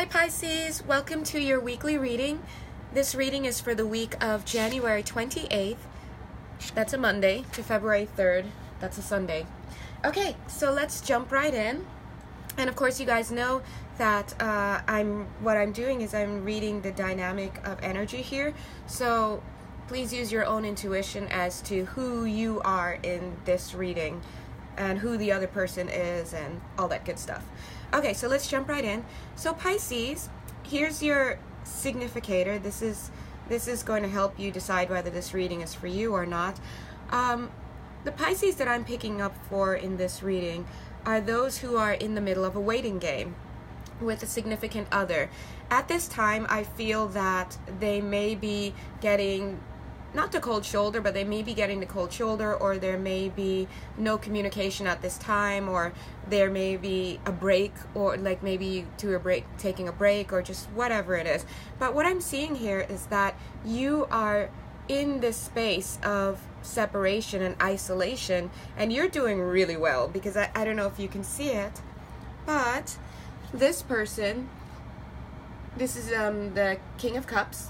Hi Pisces, welcome to your weekly reading. This reading is for the week of January 28th, that's a Monday, to February 3rd, that's a Sunday. Okay, so let's jump right in. And of course you guys know that what I'm doing is I'm reading the dynamic of energy here. So please use your own intuition as to who you are in this reading and who the other person is and all that good stuff. Okay, so let's jump right in. So Pisces, here's your significator. This is going to help you decide whether this reading is for you or not. The Pisces that I'm picking up for in this reading are those who are in the middle of a waiting game with a significant other. At this time, I feel that they may be getting not the cold shoulder, but they may be getting the cold shoulder, or there may be no communication at this time, or there may be a break, or like maybe taking a break, or just whatever it is. But what I'm seeing here is that you are in this space of separation and isolation, and you're doing really well, because I don't know if you can see it, but this person, this is the King of Cups.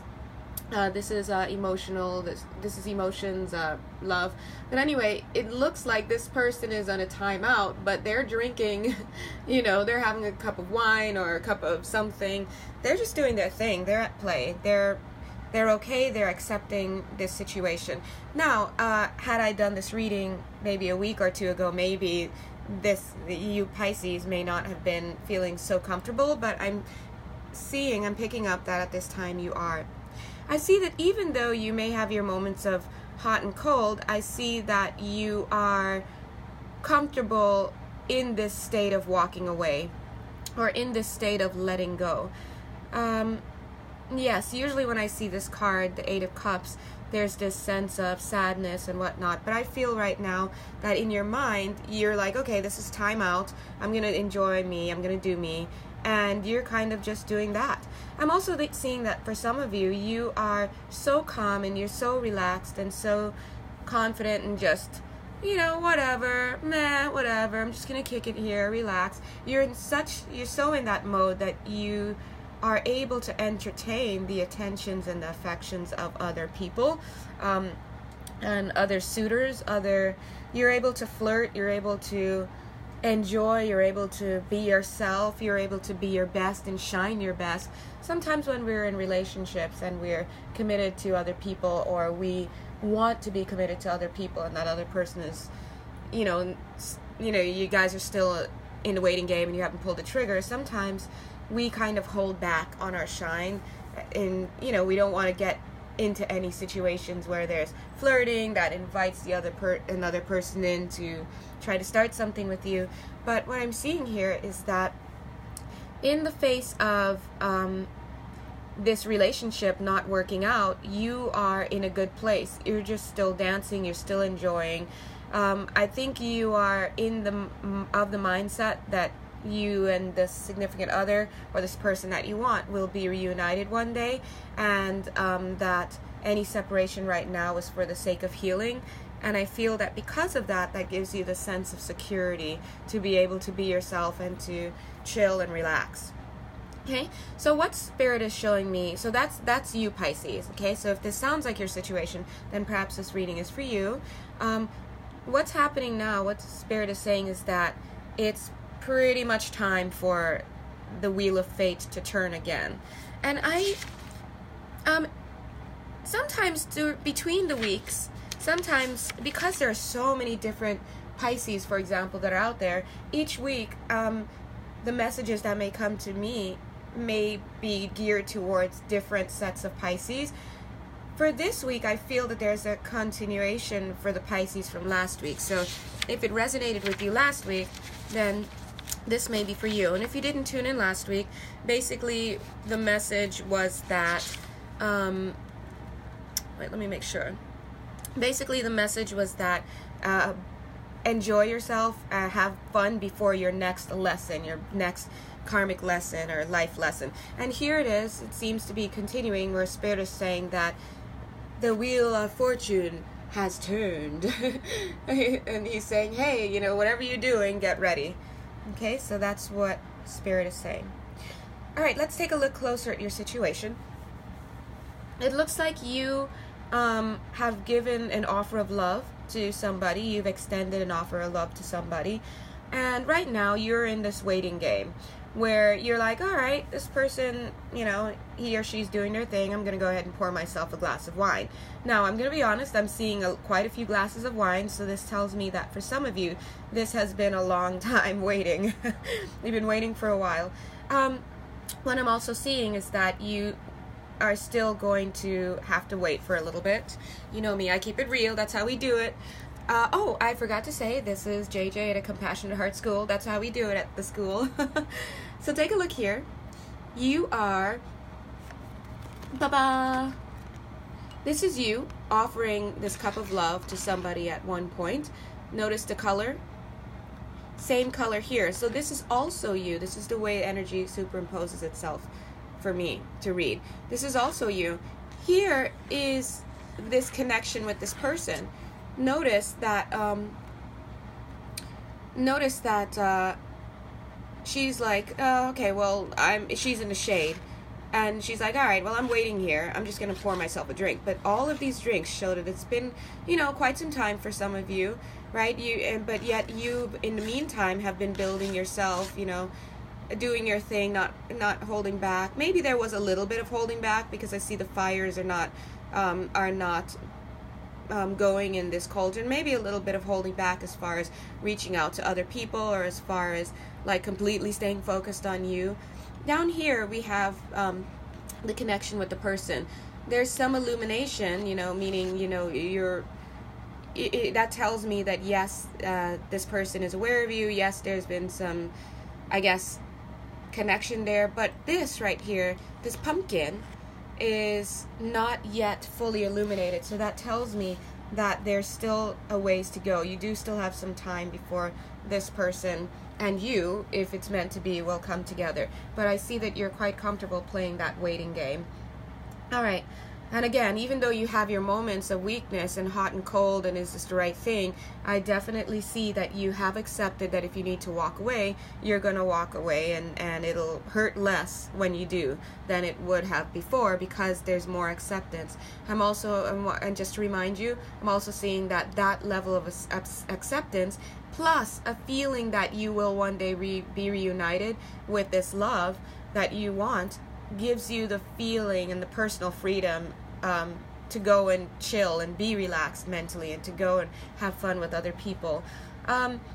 This is emotional, this is emotions, love. But anyway, it looks like this person is on a timeout, but they're drinking, they're having a cup of wine or a cup of something. They're just doing their thing. They're at play. They're okay. They're accepting this situation. Now, had I done this reading maybe a week or two ago, maybe you Pisces may not have been feeling so comfortable, but I'm picking up that at this time you are. I see that even though you may have your moments of hot and cold, I see that you are comfortable in this state of walking away, or in this state of letting go. Yes, usually when I see this card, the Eight of Cups, there's this sense of sadness and whatnot, but I feel right now that in your mind, you're like, okay, this is time out, I'm going to enjoy me, I'm going to do me, and you're kind of just doing that. I'm also seeing that for some of you, you are so calm and you're so relaxed and so confident and just, whatever, whatever, I'm just going to kick it here, relax. You're so in that mode that you are able to entertain the attentions and the affections of other people, and other suitors, you're able to flirt, you're able to enjoy, you're able to be yourself, you're able to be your best and shine your best. Sometimes when we're in relationships and we're committed to other people, or we want to be committed to other people, and that other person is, you guys are still in the waiting game and you haven't pulled the trigger, sometimes we kind of hold back on our shine, and we don't want to get into any situations where there's flirting that invites another person in to try to start something with you. But what I'm seeing here is that in the face of this relationship not working out, you are in a good place. You're just still dancing, you're still enjoying. I think you are in the mindset that you and this significant other, or this person that you want, will be reunited one day, and that any separation right now is for the sake of healing. And I feel that because of that, that gives you the sense of security to be able to be yourself and to chill and relax. Okay, so what Spirit is showing me, so that's you, Pisces. Okay, so if this sounds like your situation, then perhaps this reading is for you. What's happening now, what Spirit is saying is that it's pretty much time for the wheel of fate to turn again. And I sometimes between the weeks, sometimes because there are so many different Pisces, for example, that are out there, each week the messages that may come to me may be geared towards different sets of Pisces. For this week, I feel that there's a continuation for the Pisces from last week. So if it resonated with you last week, then this may be for you. And if you didn't tune in last week, basically the message was that, wait, let me make sure. Basically the message was that enjoy yourself, have fun before your next lesson, your next karmic lesson or life lesson. And here it is, it seems to be continuing, where Spirit is saying that the wheel of fortune has turned. And he's saying, hey, whatever you're doing, get ready. Okay, so that's what Spirit is saying. All right, let's take a look closer at your situation. It looks like you have given an offer of love to somebody. You've extended an offer of love to somebody. And right now you're in this waiting game where you're like, all right, this person, you know, he or she's doing their thing. I'm going to go ahead and pour myself a glass of wine. Now, I'm going to be honest, I'm seeing quite a few glasses of wine. So this tells me that for some of you, this has been a long time waiting. You've been waiting for a while. What I'm also seeing is that you are still going to have to wait for a little bit. You know me, I keep it real. That's how we do it. Oh, I forgot to say, this is JJ at a Compassionate Heart School. That's how we do it at the school. So take a look here. You are, ba-ba. This is you offering this cup of love to somebody at one point. Notice the color. Same color here. So this is also you. This is the way energy superimposes itself for me to read. This is also you. Here is this connection with this person. Notice that she's like, okay, well, she's in the shade, and she's like, all right, well, I'm waiting here. I'm just gonna pour myself a drink. But all of these drinks show that it's been, you know, quite some time for some of you, right? But yet you, in the meantime, have been building yourself, you know, doing your thing, not holding back. Maybe there was a little bit of holding back because I see the fires are not going in this cauldron. Maybe a little bit of holding back as far as reaching out to other people, or as far as like completely staying focused on you. Down here we have the connection with the person. There's some illumination, you know, meaning, you know, that tells me that yes, this person is aware of you. Yes, there's been some, I guess, connection there. But this right here, this pumpkin, is not yet fully illuminated. So that tells me that there's still a ways to go. You do still have some time before this person and you, if it's meant to be, will come together. But I see that you're quite comfortable playing that waiting game. All right. And again, even though you have your moments of weakness and hot and cold and is this the right thing, I definitely see that you have accepted that if you need to walk away, you're going to walk away, and it'll hurt less when you do than it would have before, because there's more acceptance. I'm also, and just to remind you, I'm also seeing that level of acceptance plus a feeling that you will one day be reunited with this love that you want, gives you the feeling and the personal freedom to go and chill and be relaxed mentally, and to go and have fun with other people.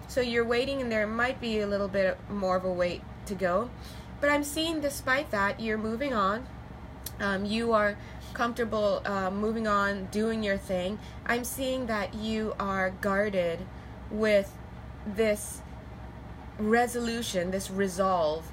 So you're waiting, and there might be a little bit more of a wait to go. But I'm seeing, despite that, you're moving on. You are comfortable moving on, doing your thing. I'm seeing that you are guarded with this resolution, this resolve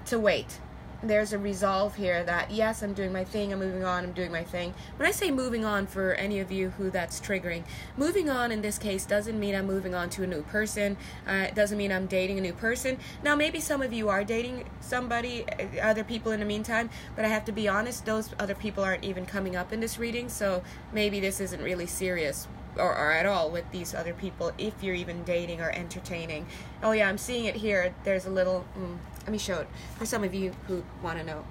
to wait. There's a resolve here that, yes, I'm doing my thing, I'm moving on, I'm doing my thing. When I say moving on, for any of you who that's triggering, moving on in this case doesn't mean I'm moving on to a new person. It doesn't mean I'm dating a new person. Now, maybe some of you are dating somebody, other people in the meantime, but I have to be honest, those other people aren't even coming up in this reading, so maybe this isn't really serious or at all with these other people, if you're even dating or entertaining. Oh yeah, I'm seeing it here. There's a little, let me show it for some of you who want to know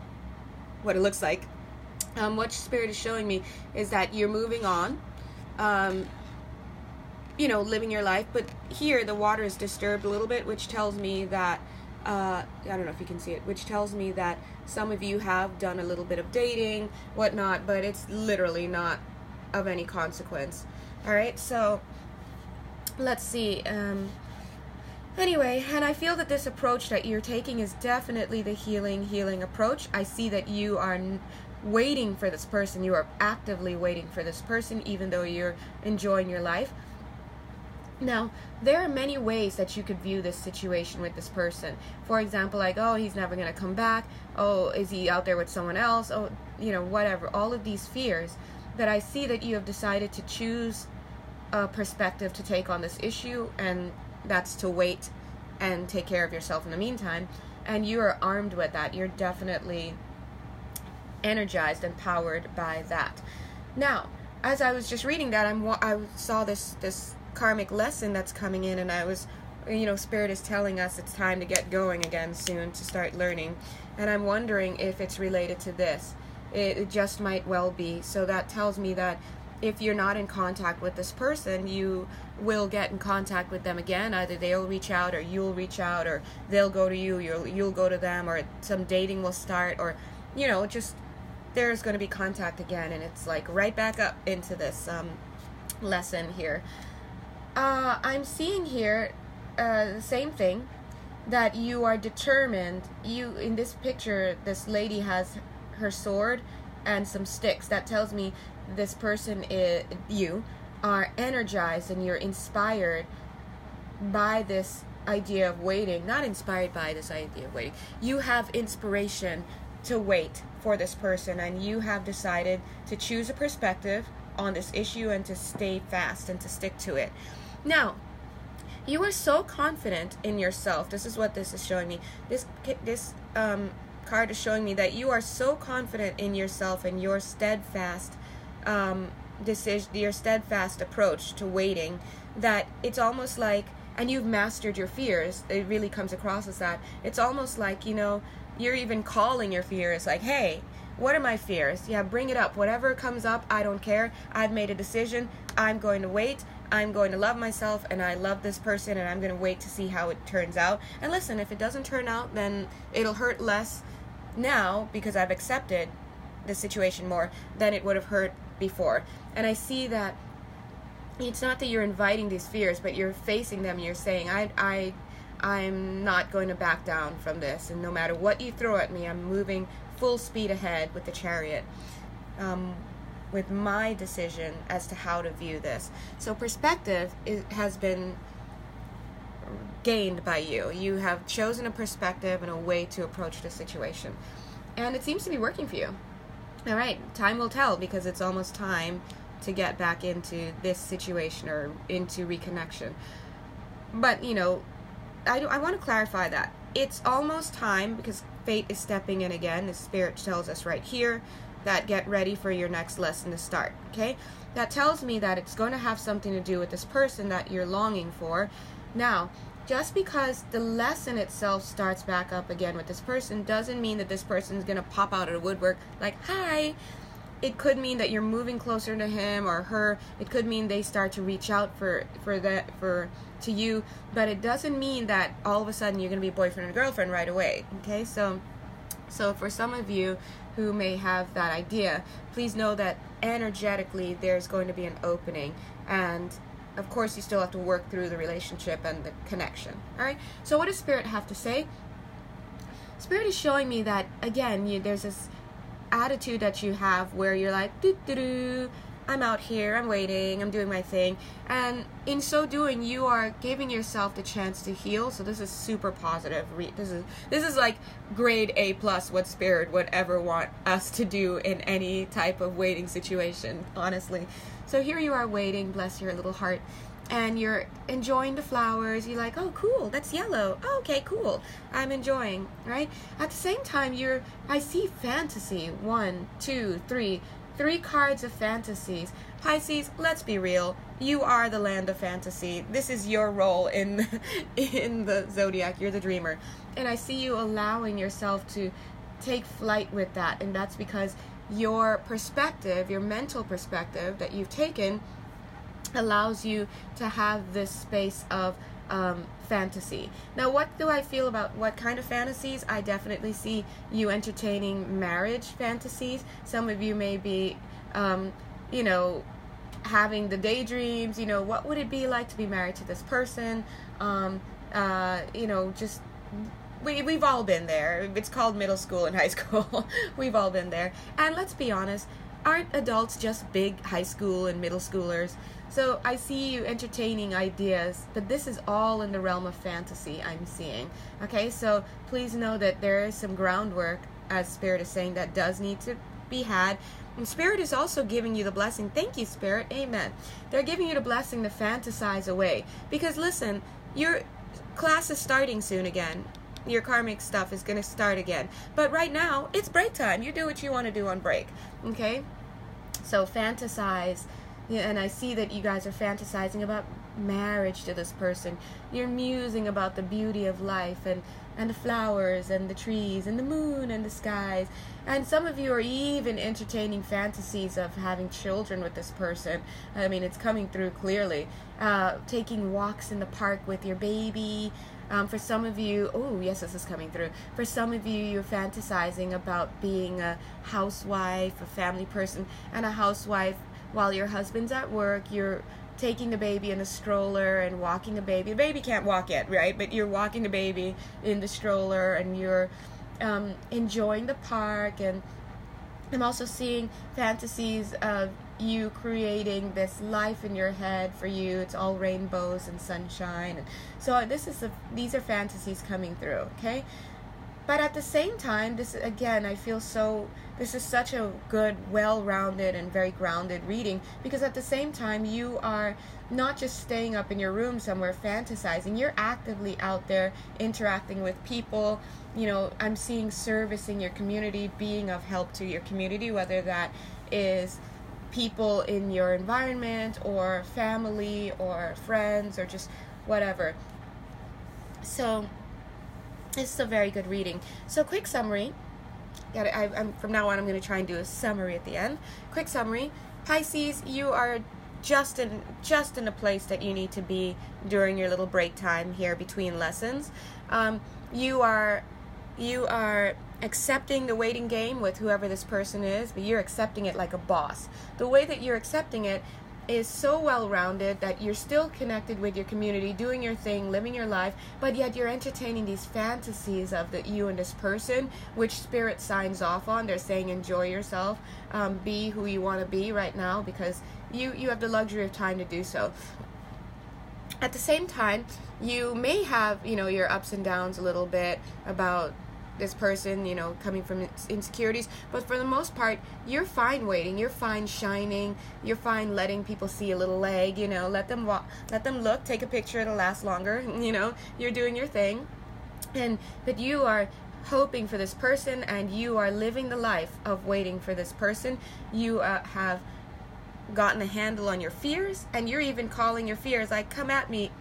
what it looks like. What Spirit is showing me is that you're moving on, you know, living your life, but here the water is disturbed a little bit, which tells me that, I don't know if you can see it, which tells me that some of you have done a little bit of dating, whatnot, but it's literally not of any consequence. All right, so let's see. Anyway, and I feel that this approach that you're taking is definitely the healing approach. I see that you are waiting for this person. You are actively waiting for this person, even though you're enjoying your life. Now, there are many ways that you could view this situation with this person. For example, like, oh, he's never going to come back. Oh, is he out there with someone else? Oh, you know, whatever. All of these fears. That I see that you have decided to choose a perspective to take on this issue, and that's to wait and take care of yourself in the meantime. And you are armed with that. You're definitely energized and powered by that. Now, as I was just reading that, I saw this karmic lesson that's coming in, and I was Spirit is telling us it's time to get going again soon, to start learning. And I'm wondering if it's related to this. It just might well be. So that tells me that if you're not in contact with this person, you will get in contact with them again. Either they'll reach out, or you'll reach out, or they'll go to you, you'll go to them, or some dating will start, or just there's going to be contact again. And it's like right back up into this lesson here. I'm seeing here the same thing, that you are determined. In this picture, this lady has her sword and some sticks. That tells me this person you are energized and you're inspired by this idea of waiting. Not inspired by this idea of waiting. You have inspiration to wait for this person, and you have decided to choose a perspective on this issue and to stay fast and to stick to it. Now, you are so confident in yourself. This is what this is showing me. This card is showing me that you are so confident in yourself and your steadfast decision, your steadfast approach to waiting, that it's almost like, and you've mastered your fears. It really comes across as that. It's almost like, you're even calling your fears, like, hey, what are my fears? Yeah, bring it up. Whatever comes up, I don't care. I've made a decision. I'm going to wait. I'm going to love myself, and I love this person, and I'm going to wait to see how it turns out. And listen, if it doesn't turn out, then it'll hurt less now because I've accepted the situation more than it would have hurt before. And I see that it's not that you're inviting these fears, but you're facing them. You're saying, I'm not going to back down from this, and no matter what you throw at me, I'm moving full speed ahead with the Chariot, with my decision as to how to view this. So perspective has been gained by you. You have chosen a perspective and a way to approach the situation, and it seems to be working for you. All right, time will tell, because it's almost time to get back into this situation or into reconnection. But I want to clarify that it's almost time, because fate is stepping in again. The Spirit tells us right here that get ready for your next lesson to start. Okay, that tells me that it's going to have something to do with this person that you're longing for. Now, just because the lesson itself starts back up again with this person doesn't mean that this person is going to pop out of the woodwork like, hi. It could mean that you're moving closer to him or her. It could mean they start to reach out to you, but it doesn't mean that all of a sudden you're going to be boyfriend and girlfriend right away. Okay, so for some of you who may have that idea, please know that energetically there's going to be an opening, and of course you still have to work through the relationship and the connection. All right, so what does Spirit have to say? Spirit is showing me that, again, there's this attitude that you have where you're like, I'm out here, I'm waiting, I'm doing my thing, and in so doing you are giving yourself the chance to heal. So this is super positive. This is like grade A+, what Spirit would ever want us to do in any type of waiting situation, honestly. So here you are waiting, bless your little heart, and you're enjoying the flowers. You're like, oh cool, that's yellow, oh, okay, cool, I'm enjoying, right? At the same time, I see fantasy. 1, 2, 3 cards of fantasies. Pisces, let's be real, you are the land of fantasy. This is your role in the zodiac. You're the dreamer, and I see you allowing yourself to take flight with that, and that's because your perspective, your mental perspective that you've taken, allows you to have this space of fantasy. Now, what do I feel about what kind of fantasies? I definitely see you entertaining marriage fantasies. Some of you may be, having the daydreams. What would it be like to be married to this person? We've all been there. It's called middle school and high school. We've all been there. And let's be honest, aren't adults just big high school and middle schoolers? So I see you entertaining ideas, but this is all in the realm of fantasy I'm seeing. Okay, so please know that there is some groundwork, as Spirit is saying, that does need to be had. And Spirit is also giving you the blessing. Thank you, Spirit. Amen. They're giving you the blessing to fantasize away. Because listen, your class is starting soon again. Your karmic stuff is going to start again. But right now, it's break time. You do what you want to do on break. Okay? So fantasize. Yeah, and I see that you guys are fantasizing about marriage to this person. You're musing about the beauty of life and the flowers and the trees and the moon and the skies. And some of you are even entertaining fantasies of having children with this person. I mean, it's coming through clearly. Taking walks in the park with your baby. For some of you, oh yes, this is coming through. For some of you, you're fantasizing about being a housewife, a family person, and a housewife while your husband's at work. You're taking the baby in a stroller and walking the baby. The baby can't walk yet, right? But you're walking the baby in the stroller, and you're enjoying the park. And I'm also seeing fantasies of you creating this life in your head for you. It's all rainbows and sunshine. So these are fantasies coming through, okay? But at the same time, this is such a good, well-rounded and very grounded reading, because at the same time, you are not just staying up in your room somewhere fantasizing. You're actively out there interacting with people. You know, I'm seeing servicing your community, being of help to your community, whether that is people in your environment or family or friends or just whatever. So this is a very good reading. So quick summary. From now on, I'm going to try and do a summary at the end. Quick summary. Pisces, you are just in a place that you need to be during your little break time here between lessons. You are accepting the waiting game with whoever this person is, but you're accepting it like a boss. The way that you're accepting it is so well-rounded that you're still connected with your community, doing your thing, living your life, but yet you're entertaining these fantasies of you and this person, which Spirit signs off on. They're saying enjoy yourself, be who you want to be right now, because you have the luxury of time to do so. At the same time, you may have, your ups and downs a little bit about this person, coming from insecurities, but for the most part, you're fine waiting, you're fine shining, you're fine letting people see a little leg, let them walk, let them look, take a picture, it'll last longer, you're doing your thing, but you are hoping for this person, and you are living the life of waiting for this person. You have gotten a handle on your fears, and you're even calling your fears like, come at me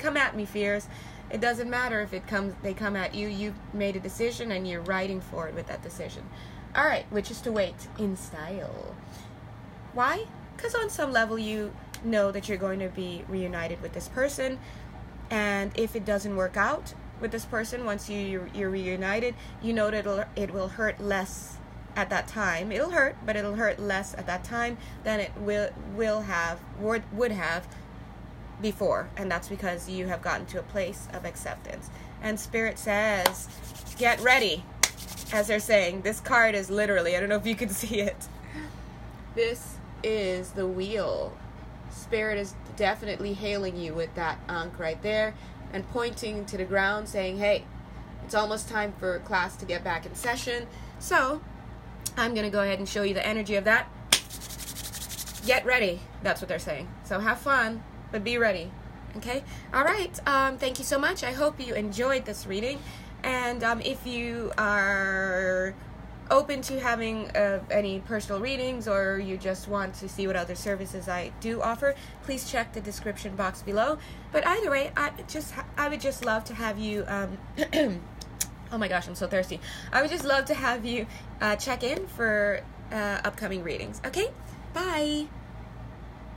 fears. It doesn't matter if they come at you. You've made a decision and you're riding forward with that decision. All right, which is to wait in style. Why? Because on some level you know that you're going to be reunited with this person, and if it doesn't work out with this person once you're reunited, you know that it will hurt less at that time. It'll hurt, but it'll hurt less at that time than it would have before, and that's because you have gotten to a place of acceptance. And Spirit says, get ready. As they're saying, this card is literally, I don't know if you can see it, this is the wheel. Spirit is definitely hailing you with that ankh right there and pointing to the ground, saying, hey, it's almost time for class to get back in session. So I'm going to go ahead and show you the energy of that. Get ready. That's what they're saying. So have fun, but be ready. Okay? All right. Thank you so much. I hope you enjoyed this reading. And if you are open to having any personal readings, or you just want to see what other services I do offer, please check the description box below. But either way, I would just love to have you oh my gosh, I'm so thirsty. I would just love to have you check in for upcoming readings. Okay? Bye.